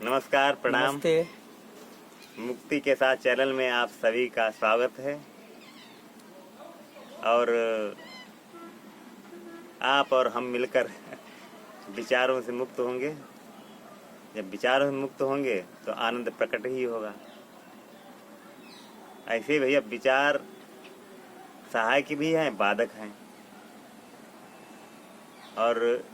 नमस्कार, प्रणाम। नमस्ते। मुक्ति के साथ चैनल में आप सभी का स्वागत है। और आप और हम मिलकर विचारों से मुक्त होंगे। जब विचारों से मुक्त होंगे तो आनंद प्रकट ही होगा। ऐसे ही भैया विचार सहायक भी हैं, बाधक हैं। और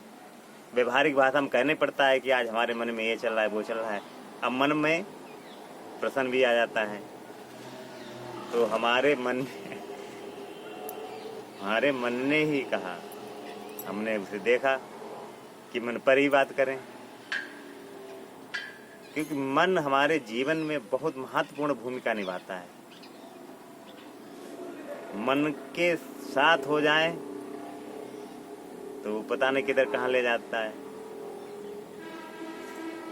व्यवहारिक भाषा में कहने पड़ता है कि आज हमारे मन में ये चल रहा है, वो चल रहा है। अब मन में प्रश्न भी आ जाता है, तो हमारे मन ने ही कहा, हमने उसे देखा कि मन पर ही बात करें, क्योंकि मन हमारे जीवन में बहुत महत्वपूर्ण भूमिका निभाता है। मन के साथ हो जाए तो वो पता नहीं किधर कहाँ ले जाता है।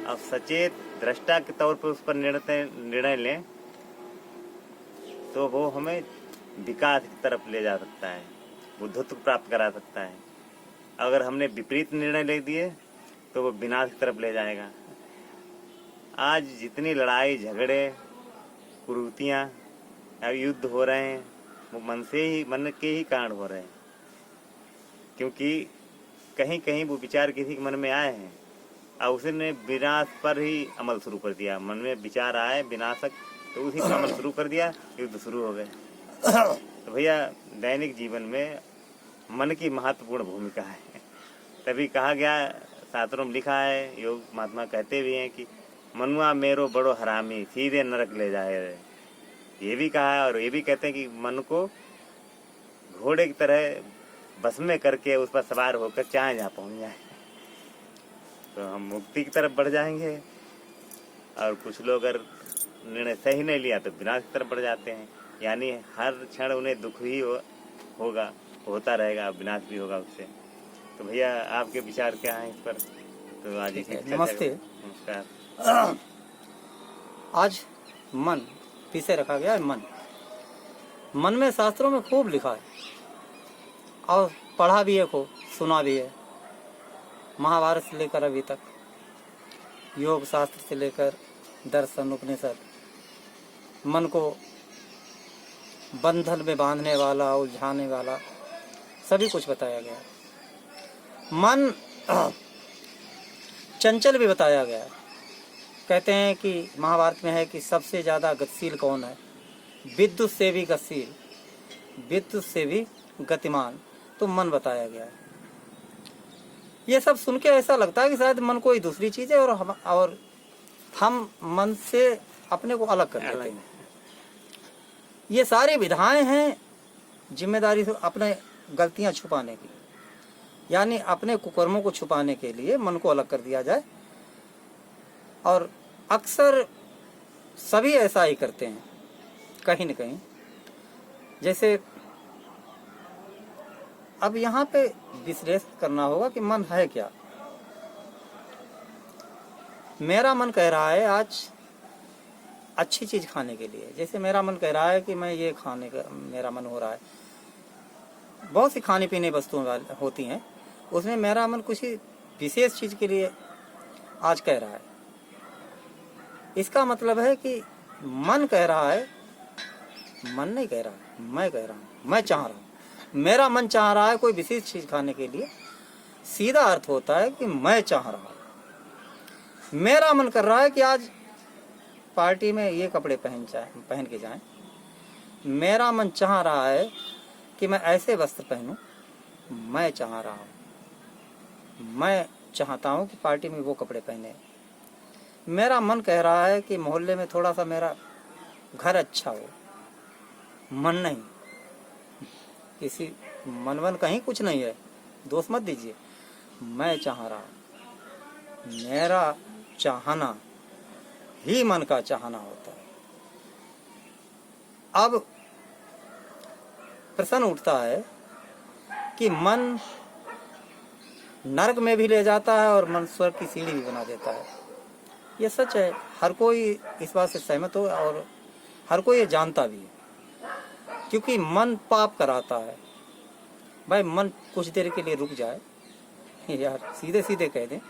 अब सचेत दृष्टा के तौर पर उस पर निर्णय लें तो वो हमें विकास की तरफ ले जा सकता है, बुद्धत्व प्राप्त करा सकता है। अगर हमने विपरीत निर्णय ले दिए तो वो विनाश की तरफ ले जाएगा। आज जितनी लड़ाई झगड़े कुरीतियाँ युद्ध हो रहे हैं वो मन के ही कारण हो रहे हैं, क्योंकि कहीं कहीं वो विचार किसी के मन में आए हैं और उसने विनाश पर ही अमल शुरू कर दिया। मन में विचार आए विनाशक तो उसी पर अमल शुरू कर दिया, युद्ध शुरू हो गए। तो भैया दैनिक जीवन में मन की महत्वपूर्ण भूमिका है। तभी कहा गया, शास्त्रों में लिखा है, योग महात्मा कहते भी हैं कि मनुआ मेरो बड़ो हरामी, सीधे नरक ले जाए। ये भी कहा है और ये भी कहते हैं कि मन को घोड़े की तरह बस में करके उस पर सवार होकर चाहे जहाँ पहुँच जाए तो हम मुक्ति की तरफ बढ़ जाएंगे। और कुछ लोग अगर निर्णय सही नहीं लिया तो विनाश की तरफ बढ़ जाते हैं। यानी हर क्षण उन्हें दुख ही होगा, होता रहेगा, विनाश भी होगा उससे। तो भैया आपके विचार क्या हैं इस पर? तो आज नमस्ते। नमस्कार। आज मन विषय रखा गया है। मन में शास्त्रों में खूब लिखा है और पढ़ा भी है, खूब सुना भी है। महाभारत से लेकर अभी तक, योग शास्त्र से लेकर दर्शन उपनिषद, मन को बंधन में बांधने वाला, उलझाने वाला सभी कुछ बताया गया है। मन चंचल भी बताया गया है। कहते हैं कि महाभारत में है कि सबसे ज़्यादा गतिशील कौन है? विद्युत से भी गतिशील, विद्युत से भी गतिमान, तो मन बताया गया है। ये सब सुन के ऐसा लगता है कि शायद मन कोई दूसरी चीज़ है और हम मन से अपने को अलग कर लेते हैं। ये सारी विधाएं हैं जिम्मेदारी से अपने गलतियां छुपाने की, यानी अपने कुकर्मों को छुपाने के लिए मन को अलग कर दिया जाए। और अक्सर सभी ऐसा ही करते हैं कहीं न कहीं। जैसे अब यहाँ पे विश्लेषण करना होगा कि मन है क्या। मेरा मन कह रहा है आज अच्छी चीज़ खाने के लिए। जैसे मेरा मन कह रहा है कि मैं ये खाने का मेरा मन हो रहा है। बहुत सी खाने पीने वस्तुएं होती हैं, उसमें मेरा मन कुछ विशेष चीज़ के लिए आज कह रहा है। इसका मतलब है कि मन कह रहा है, मन नहीं कह रहा है, मैं कह रहा हूँ, मैं चाह रहा हूँ। मेरा मन चाह रहा है कोई विशेष चीज़ खाने के लिए, सीधा अर्थ होता है कि मैं चाह रहा हूँ। मेरा मन कर रहा है कि आज पार्टी में ये कपड़े पहन के जाएं। मेरा मन चाह रहा है कि मैं ऐसे वस्त्र पहनूं। मैं चाह रहा हूँ, मैं चाहता हूँ कि पार्टी में वो कपड़े पहने। मेरा मन कह रहा है कि मोहल्ले में थोड़ा सा मेरा घर अच्छा हो। मन नहीं, किसी मन कहीं कुछ नहीं है, दोष मत दीजिए। मैं चाह रहा हूँ, मेरा चाहना ही मन का चाहना होता है। अब प्रश्न उठता है कि मन नरक में भी ले जाता है और मन स्वर्ग की सीढ़ी भी बना देता है। ये सच है, हर कोई इस बात से सहमत हो और हर कोई ये जानता भी है, क्योंकि मन पाप कराता है। भाई मन कुछ देर के लिए रुक जाए, यार सीधे सीधे कह दें,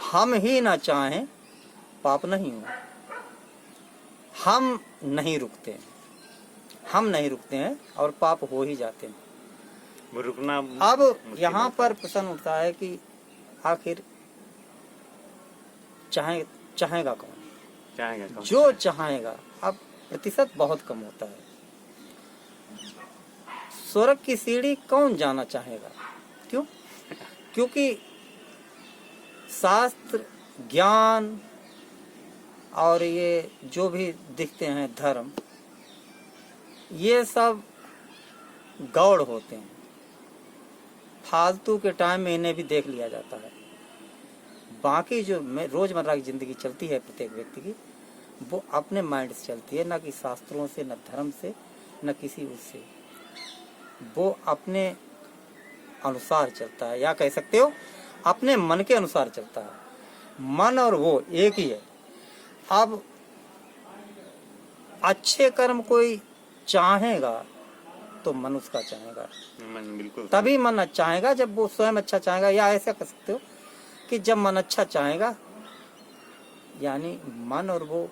हम ही ना चाहें पाप नहीं हो। हम नहीं रुकते हैं, हम नहीं रुकते हैं और पाप हो ही जाते हैं। वो रुकना अब मुश्किल यहाँ होता पर प्रश्न उठता है कि आखिर चाहेगा कौन? चाहेगा कौन? जो चाहेगा। अब प्रतिशत बहुत कम होता है। स्वर्ग की सीढ़ी कौन जाना चाहेगा? क्यों? क्योंकि शास्त्र, ज्ञान और ये जो भी दिखते हैं धर्म, ये सब गौड़ होते हैं। फालतू के टाइम में इन्हें भी देख लिया जाता है। बाकी जो रोजमर्रा की जिंदगी चलती है प्रत्येक व्यक्ति की, वो अपने माइंड से चलती है, ना कि शास्त्रों से, न धर्म से, न किसी उससे। वो अपने अनुसार चलता है, या कह सकते हो अपने मन के अनुसार चलता है। मन और वो एक ही है। अब अच्छे कर्म कोई चाहेगा तो मन उसका चाहेगा, मन बिल्कुल तभी मन चाहेगा जब वो स्वयं अच्छा चाहेगा। या ऐसा कह सकते हो कि जब मन अच्छा चाहेगा, यानी मन और वो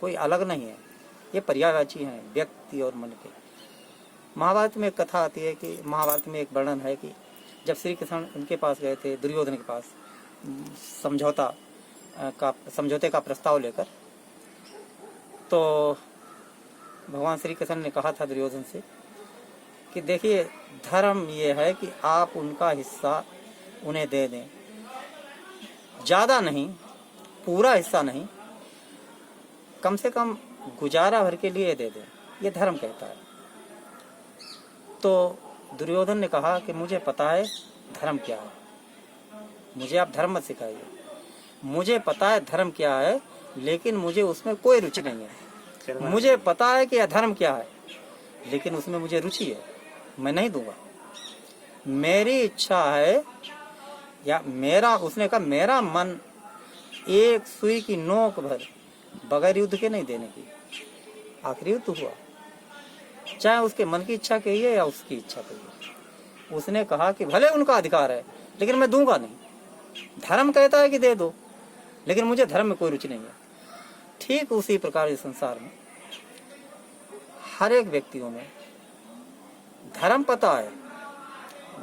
कोई अलग नहीं है, ये पर्यायवाची हैं, व्यक्ति और मन के। महाभारत में एक कथा आती है कि महाभारत में एक वर्णन है कि जब श्री कृष्ण उनके पास गए थे, दुर्योधन के पास, समझौते का प्रस्ताव लेकर, तो भगवान श्री कृष्ण ने कहा था दुर्योधन से कि देखिए, धर्म ये है कि आप उनका हिस्सा उन्हें दे दें, ज़्यादा नहीं, पूरा हिस्सा नहीं, कम से कम गुजारा भर के लिए दे दें, ये धर्म कहता है। तो दुर्योधन ने कहा कि मुझे पता है धर्म क्या है, मुझे आप धर्म मत सिखाइए, मुझे पता है धर्म क्या है, लेकिन मुझे उसमें कोई रुचि नहीं है। मुझे पता है कि अधर्म क्या है, लेकिन उसमें मुझे रुचि है, मैं नहीं दूंगा। मेरी इच्छा है, या मेरा, उसने कहा मेरा मन एक सुई की नोक भर बगैर युद्ध के नहीं देने की। आखिरी युद्ध हुआ, चाहे उसके मन की इच्छा कहिए या उसकी इच्छा कहिए। उसने कहा कि भले उनका अधिकार है, लेकिन मैं दूंगा नहीं। धर्म कहता है कि दे दो, लेकिन मुझे धर्म में कोई रुचि नहीं है। ठीक उसी प्रकार इस संसार में हर एक व्यक्तियों में धर्म पता है,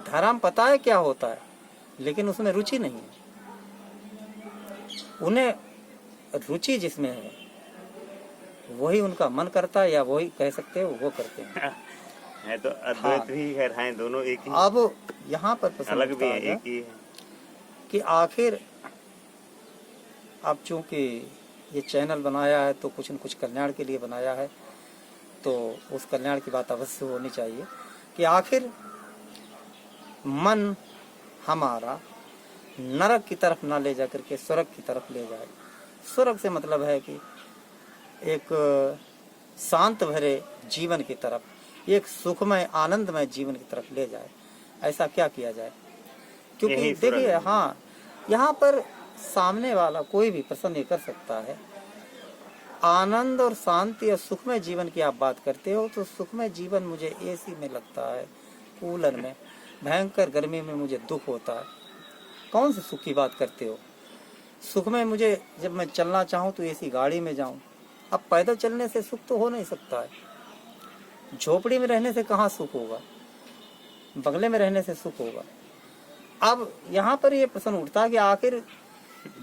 धर्म पता है क्या होता है, लेकिन उसमें रुचि नहीं है। उन्हें रुचि जिसमें है वही उनका मन करता है, या वही कह सकते हो वो करते हैं। है तो अद्वैत भी है, हैं दोनों एक ही। अब यहाँ पर प्रश्न अलग भी उठता है, है एक ही है कि आखिर अब चूंकि ये चैनल बनाया है तो कुछ न कुछ कल्याण के लिए बनाया है, तो उस कल्याण की बात अवश्य होनी चाहिए कि आखिर मन हमारा नरक की तरफ ना ले जा करके स्वर्ग की तरफ ले जाए। स्वर्ग से मतलब है कि एक शांत भरे जीवन की तरफ, एक सुखमय आनंदमय जीवन की तरफ ले जाए। ऐसा क्या किया जाए? क्योंकि यही स्वर्ग देखिए, है। हाँ, यहाँ पर सामने वाला कोई भी प्रश्न ये कर सकता है। आनंद और शांति और सुखमय जीवन की आप बात करते हो, तो सुखमय जीवन मुझे एसी में लगता है, कूलर में, भयंकर गर्मी में मुझे दुख होता है। कौन से सुख की बात करते हो? सुख में मुझे, जब मैं चलना चाहूँ तो एसी गाड़ी में जाऊँ। अब पैदल चलने से सुख तो हो नहीं सकता है। झोपड़ी में रहने से कहाँ सुख होगा, बंगले में रहने से सुख होगा। अब यहाँ पर ये प्रश्न उठता है कि आखिर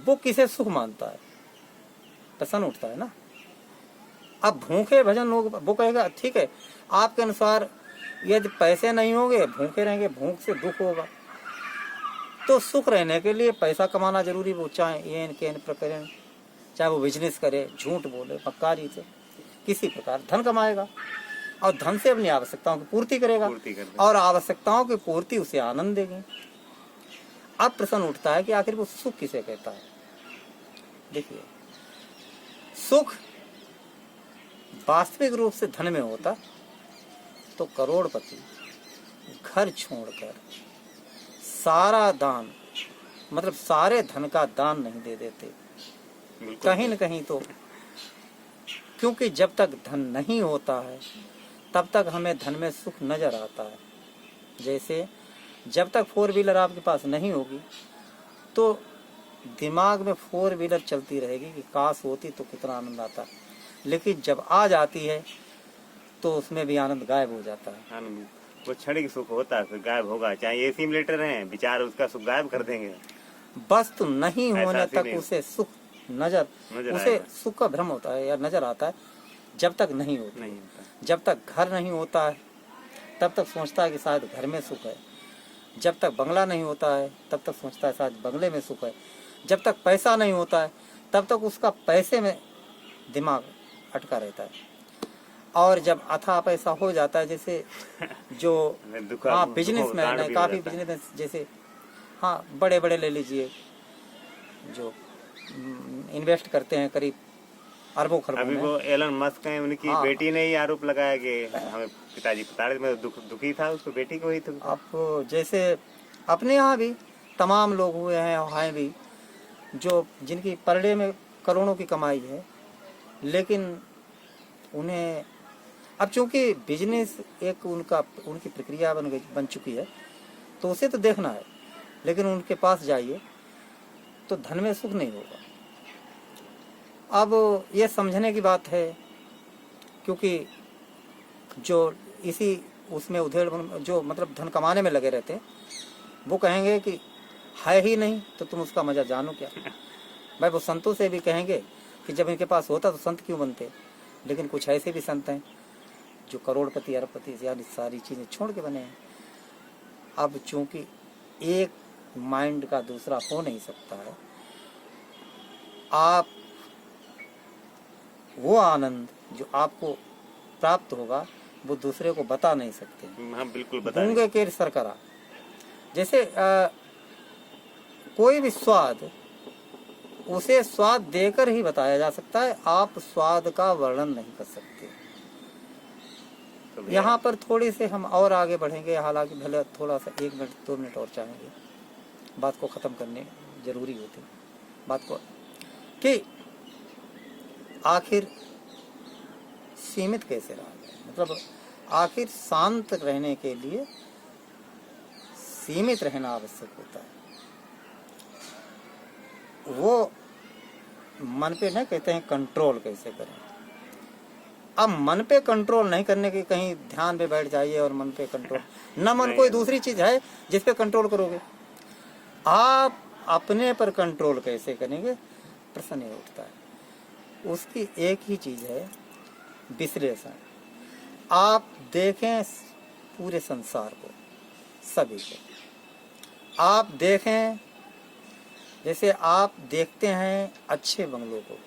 वो किसे सुख मानता है, प्रश्न उठता है ना। अब भूखे भजन लोग, वो कहेगा ठीक है, आपके अनुसार यदि पैसे नहीं होंगे, भूखे रहेंगे, भूख से दुख होगा, तो सुख रहने के लिए पैसा कमाना जरूरी। वो चाहे एन के एन प्रकरण, चाहे वो बिजनेस करे, झूठ बोले, मक्कारी से किसी प्रकार धन कमाएगा, और धन से अपनी आवश्यकताओं की पूर्ति करेगा, और आवश्यकताओं की पूर्ति उसे आनंद देगी। अब प्रश्न उठता है कि आखिर वो सुख किसे कहता है? देखिए, सुख वास्तविक रूप से धन में होता तो करोड़पति घर छोड़कर सारा दान, मतलब सारे धन का दान नहीं दे देते कहीं न कहीं तो। क्योंकि जब तक धन नहीं होता है तब तक हमें धन में सुख नजर आता है। जैसे जब तक 4 व्हीलर आपके पास नहीं होगी तो दिमाग में 4 व्हीलर चलती रहेगी कि काश होती तो कितना आनंद आता, लेकिन जब आ जाती है तो उसमें भी आनंद गायब हो जाता है। आनंद वो क्षणिक सुख होता है, फिर गायब होगा, चाहे एसी में लेटे रहें, विचार उसका सुख गायब कर देंगे। वस्तु नहीं होने एहसास ही तक नहीं उसे सुख नजर उसे आएगा। सुख का भ्रम होता है या नजर आता है, जब तक नहीं होता। नहीं होता। जब तक घर नहीं होता है तब तक सोचता है कि शायद घर में सुख है। जब तक बंगला नहीं होता है तब तक सोचता है शायद बंगले में सुख है। जब तक पैसा नहीं होता है तब तक उसका पैसे में दिमाग अटका रहता है। और जब अथाह पैसा हो जाता है, जैसे जो हाँ बिजनेसमैन है, काफ़ी बिजनेस जैसे हाँ बड़े बड़े ले लीजिए जो इन्वेस्ट करते हैं करीब अरबों खरबों अभी में। वो एलन मस्क है, उनकी हाँ। बेटी ने ही आरोप लगाया कि हमें पिताजी बता रहे थे, मैं दुखी था, उसको बेटी को ही था। अब जैसे अपने यहाँ भी तमाम लोग हुए हैं और हैं भी जो जिनकी पर डे में करोड़ों की कमाई है, लेकिन उन्हें अब चूंकि बिजनेस एक उनकी प्रक्रिया बन चुकी है तो उसे तो देखना है, लेकिन उनके पास जाइए तो धन में सुख नहीं होगा। अब ये समझने की बात है, क्योंकि जो इसी उसमें उधेड़ जो मतलब धन कमाने में लगे रहते हैं, वो कहेंगे कि है ही नहीं तो तुम उसका मजा जानो क्या। भाई वो संतों से भी कहेंगे कि जब इनके पास होता तो संत क्यों बनते, लेकिन कुछ ऐसे भी संत हैं जो करोड़पति अरबपति यानी सारी चीज़ें छोड़ के बने हैं। अब चूंकि एक माइंड का दूसरा हो नहीं सकता है, आप वो आनंद जो आपको प्राप्त होगा वो दूसरे को बता नहीं सकते। हाँ बिल्कुल बता। गूंगे के सरकरा जैसे कोई भी स्वाद उसे स्वाद देकर ही बताया जा सकता है, आप स्वाद का वर्णन नहीं कर सकते। तो यहाँ पर थोड़ी से हम और आगे बढ़ेंगे, हालांकि भले थोड़ा सा 1 मिनट 2 मिनट और चाहेंगे, बात को ख़त्म करने जरूरी होती बात को कि आखिर सीमित कैसे रहा जाए, मतलब आखिर शांत रहने के लिए सीमित रहना आवश्यक होता है। वो मन पे नहीं कहते हैं कंट्रोल कैसे करें। अब मन पे कंट्रोल नहीं करने के कहीं ध्यान पे बैठ जाइए और मन पे कंट्रोल न, मन कोई दूसरी चीज है जिस पे कंट्रोल करोगे। आप अपने पर कंट्रोल कैसे करेंगे, प्रश्न नहीं उठता है। उसकी एक ही चीज है विश्लेषण। आप देखें पूरे संसार को, सभी को आप देखें। जैसे आप देखते हैं अच्छे बंगलों को,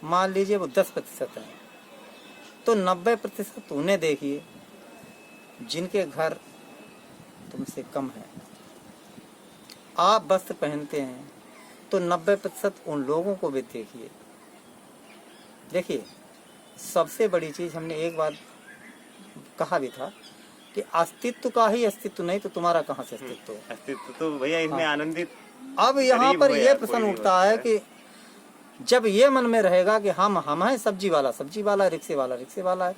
मान लीजिए वो 10% हैं, तो 90% उन्हें देखिए जिनके घर तुमसे कम है। आप वस्त्र पहनते हैं तो 90% उन लोगों को भी देखिए। देखिए सबसे बड़ी चीज हमने एक बार कहा भी था कि अस्तित्व का ही अस्तित्व नहीं तो तुम्हारा कहाँ से अस्तित्व है। अस्तित्व तो भैया इसमें आनंदित। अब यहाँ पर गरीब यह हो या प्रश्न कोई उठता भी है होता कि जब ये मन में रहेगा कि हम हैं सब्जी वाला, रिक्शे वाला है,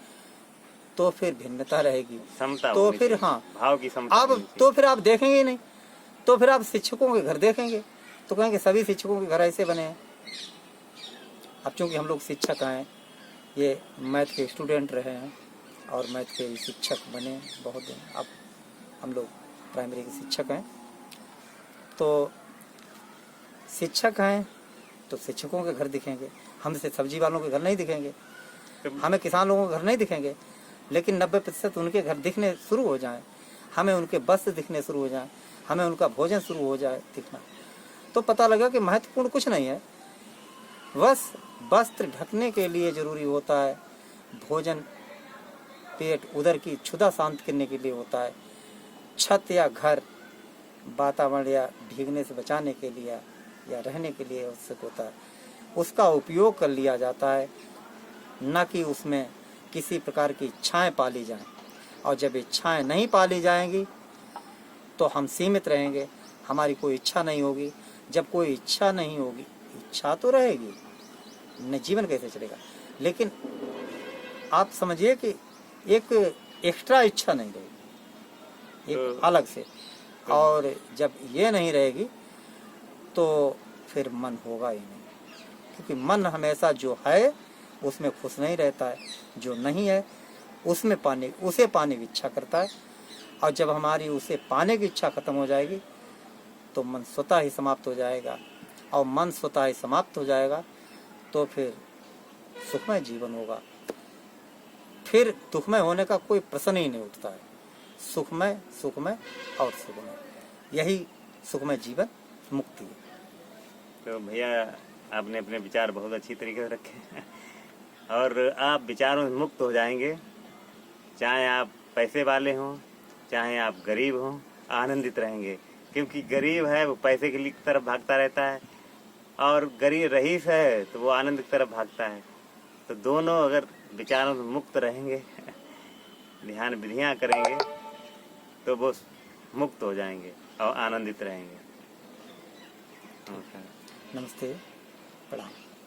तो फिर भिन्नता रहेगी, समता तो होनी फिर चाहिए, हाँ भाव की समता अब होनी तो फिर आप देखेंगे ही नहीं, तो फिर आप शिक्षकों के घर देखेंगे तो कहेंगे सभी शिक्षकों के घर ऐसे बने हैं। अब चूंकि हम लोग शिक्षक हैं, ये मैथ के स्टूडेंट रहे हैं और मैथ के शिक्षक बने बहुत दिन, अब हम लोग प्राइमरी के शिक्षक हैं, तो शिक्षक हैं तो शिक्षकों के घर दिखेंगे, हमसे सब्जी वालों के घर नहीं दिखेंगे, हमें किसान लोगों के घर नहीं दिखेंगे। लेकिन 90% उनके घर दिखने शुरू हो जाएं, हमें उनके वस्त्र दिखने शुरू हो जाएं, हमें उनका भोजन शुरू हो जाए दिखना, तो पता लगा कि महत्वपूर्ण कुछ नहीं है। बस वस्त्र ढकने के लिए जरूरी होता है, भोजन पेट उदर की क्षुधा शांत करने के लिए होता है, छत या घर वातावरण या भीगने से बचाने के लिए या रहने के लिए आवश्यक होता है, उसका उपयोग कर लिया जाता है, न कि उसमें किसी प्रकार की इच्छाएं पाली जाएं। और जब इच्छाएं नहीं पाली जाएंगी तो हम सीमित रहेंगे, हमारी कोई इच्छा नहीं होगी। जब कोई इच्छा नहीं होगी, इच्छा तो रहेगी, न जीवन कैसे चलेगा। लेकिन आप समझिए कि एक एक्स्ट्रा इच्छा नहीं रहेगी, एक अलग से। और जब ये नहीं रहेगी तो फिर मन होगा ही नहीं, क्योंकि मन हमेशा जो है उसमें खुश नहीं रहता है, जो नहीं है उसे पाने की इच्छा करता है। और जब हमारी उसे पाने की इच्छा खत्म हो जाएगी तो मन स्वतः ही समाप्त हो जाएगा, और मन स्वतः ही समाप्त हो जाएगा तो फिर सुखमय जीवन होगा। फिर दुखमय होने का कोई प्रश्न ही नहीं उठता है। सुखमय सुखमय और सुखमय, यही सुखमय जीवन मुक्ति है। तो भैया आपने अपने विचार बहुत अच्छी तरीके से रखे और आप विचारों से मुक्त हो जाएंगे, चाहे आप पैसे वाले हों चाहे आप गरीब हों, आनंदित रहेंगे। क्योंकि गरीब है वो पैसे के लिए तरफ भागता रहता है, और गरीब रईस है तो वो आनंद की तरफ भागता है। तो दोनों अगर विचारों से मुक्त रहेंगे ध्यान विधियाँ करेंगे तो वो मुक्त हो जाएंगे और आनंदित रहेंगे। नमस्कार। नमस्ते, प्रणाम।